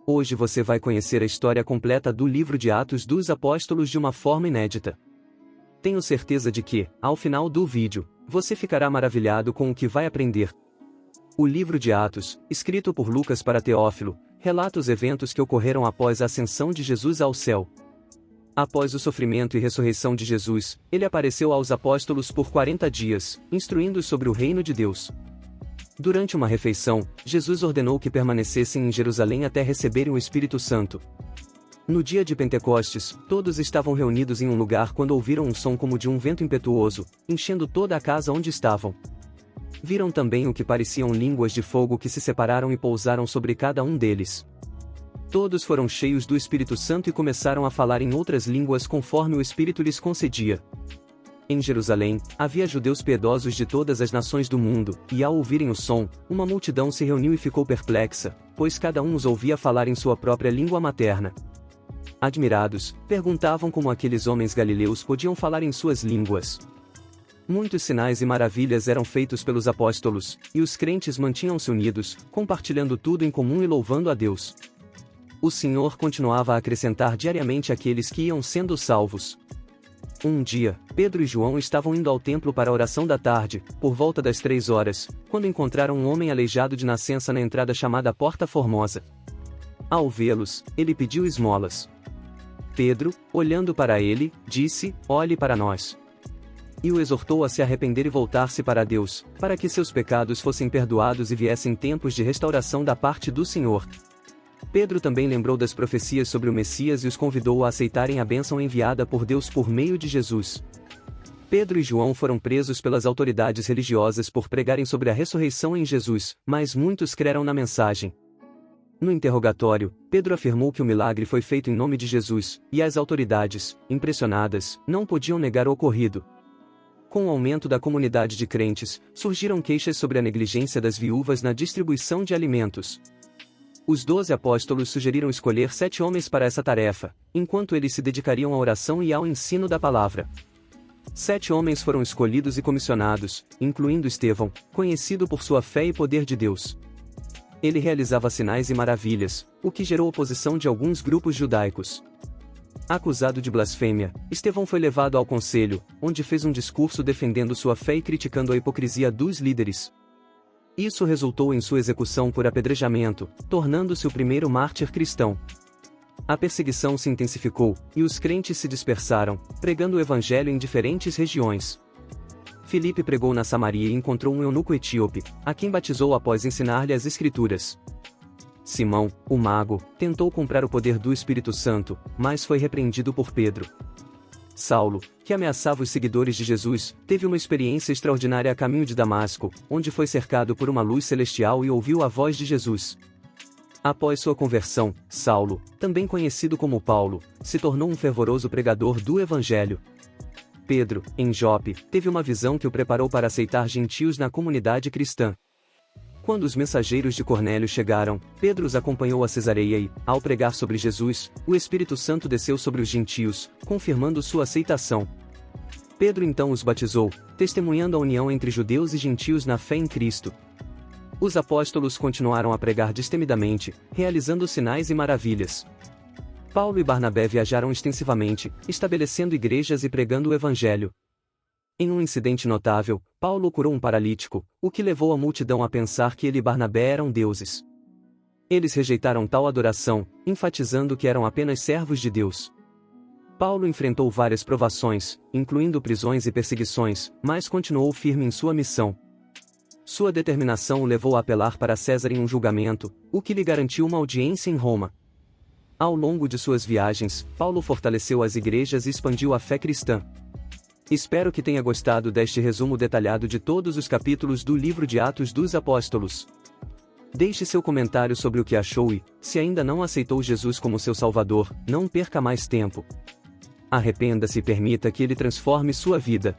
Hoje você vai conhecer a história completa do livro de Atos dos Apóstolos de uma forma inédita. Tenho certeza de que, ao final do vídeo, você ficará maravilhado com o que vai aprender. O livro de Atos, escrito por Lucas para Teófilo, relata os eventos que ocorreram após a ascensão de Jesus ao céu. Após o sofrimento e ressurreição de Jesus, ele apareceu aos apóstolos por 40 dias, instruindo-os sobre o reino de Deus. Durante uma refeição, Jesus ordenou que permanecessem em Jerusalém até receberem o Espírito Santo. No dia de Pentecostes, todos estavam reunidos em um lugar quando ouviram um som como de um vento impetuoso, enchendo toda a casa onde estavam. Viram também o que pareciam línguas de fogo que se separaram e pousaram sobre cada um deles. Todos foram cheios do Espírito Santo e começaram a falar em outras línguas conforme o Espírito lhes concedia. Em Jerusalém, havia judeus piedosos de todas as nações do mundo, e ao ouvirem o som, uma multidão se reuniu e ficou perplexa, pois cada um os ouvia falar em sua própria língua materna. Admirados, perguntavam como aqueles homens galileus podiam falar em suas línguas. Muitos sinais e maravilhas eram feitos pelos apóstolos, e os crentes mantinham-se unidos, compartilhando tudo em comum e louvando a Deus. O Senhor continuava a acrescentar diariamente aqueles que iam sendo salvos. Um dia, Pedro e João estavam indo ao templo para a oração da tarde, por volta das 3 horas, quando encontraram um homem aleijado de nascença na entrada chamada Porta Formosa. Ao vê-los, ele pediu esmolas. Pedro, olhando para ele, disse: "Olhe para nós." E o exortou a se arrepender e voltar-se para Deus, para que seus pecados fossem perdoados e viessem tempos de restauração da parte do Senhor. Pedro também lembrou das profecias sobre o Messias e os convidou a aceitarem a bênção enviada por Deus por meio de Jesus. Pedro e João foram presos pelas autoridades religiosas por pregarem sobre a ressurreição em Jesus, mas muitos creram na mensagem. No interrogatório, Pedro afirmou que o milagre foi feito em nome de Jesus, e as autoridades, impressionadas, não podiam negar o ocorrido. Com o aumento da comunidade de crentes, surgiram queixas sobre a negligência das viúvas na distribuição de alimentos. Os 12 apóstolos sugeriram escolher 7 homens para essa tarefa, enquanto eles se dedicariam à oração e ao ensino da palavra. 7 homens foram escolhidos e comissionados, incluindo Estevão, conhecido por sua fé e poder de Deus. Ele realizava sinais e maravilhas, o que gerou oposição de alguns grupos judaicos. Acusado de blasfêmia, Estevão foi levado ao conselho, onde fez um discurso defendendo sua fé e criticando a hipocrisia dos líderes. Isso resultou em sua execução por apedrejamento, tornando-se o primeiro mártir cristão. A perseguição se intensificou, e os crentes se dispersaram, pregando o evangelho em diferentes regiões. Filipe pregou na Samaria e encontrou um eunuco etíope, a quem batizou após ensinar-lhe as Escrituras. Simão, o mago, tentou comprar o poder do Espírito Santo, mas foi repreendido por Pedro. Saulo, que ameaçava os seguidores de Jesus, teve uma experiência extraordinária a caminho de Damasco, onde foi cercado por uma luz celestial e ouviu a voz de Jesus. Após sua conversão, Saulo, também conhecido como Paulo, se tornou um fervoroso pregador do Evangelho. Pedro, em Jope, teve uma visão que o preparou para aceitar gentios na comunidade cristã. Quando os mensageiros de Cornélio chegaram, Pedro os acompanhou a Cesareia e, ao pregar sobre Jesus, o Espírito Santo desceu sobre os gentios, confirmando sua aceitação. Pedro então os batizou, testemunhando a união entre judeus e gentios na fé em Cristo. Os apóstolos continuaram a pregar destemidamente, realizando sinais e maravilhas. Paulo e Barnabé viajaram extensivamente, estabelecendo igrejas e pregando o Evangelho. Em um incidente notável, Paulo curou um paralítico, o que levou a multidão a pensar que ele e Barnabé eram deuses. Eles rejeitaram tal adoração, enfatizando que eram apenas servos de Deus. Paulo enfrentou várias provações, incluindo prisões e perseguições, mas continuou firme em sua missão. Sua determinação o levou a apelar para César em um julgamento, o que lhe garantiu uma audiência em Roma. Ao longo de suas viagens, Paulo fortaleceu as igrejas e expandiu a fé cristã. Espero que tenha gostado deste resumo detalhado de todos os capítulos do livro de Atos dos Apóstolos. Deixe seu comentário sobre o que achou e, se ainda não aceitou Jesus como seu Salvador, não perca mais tempo. Arrependa-se e permita que ele transforme sua vida.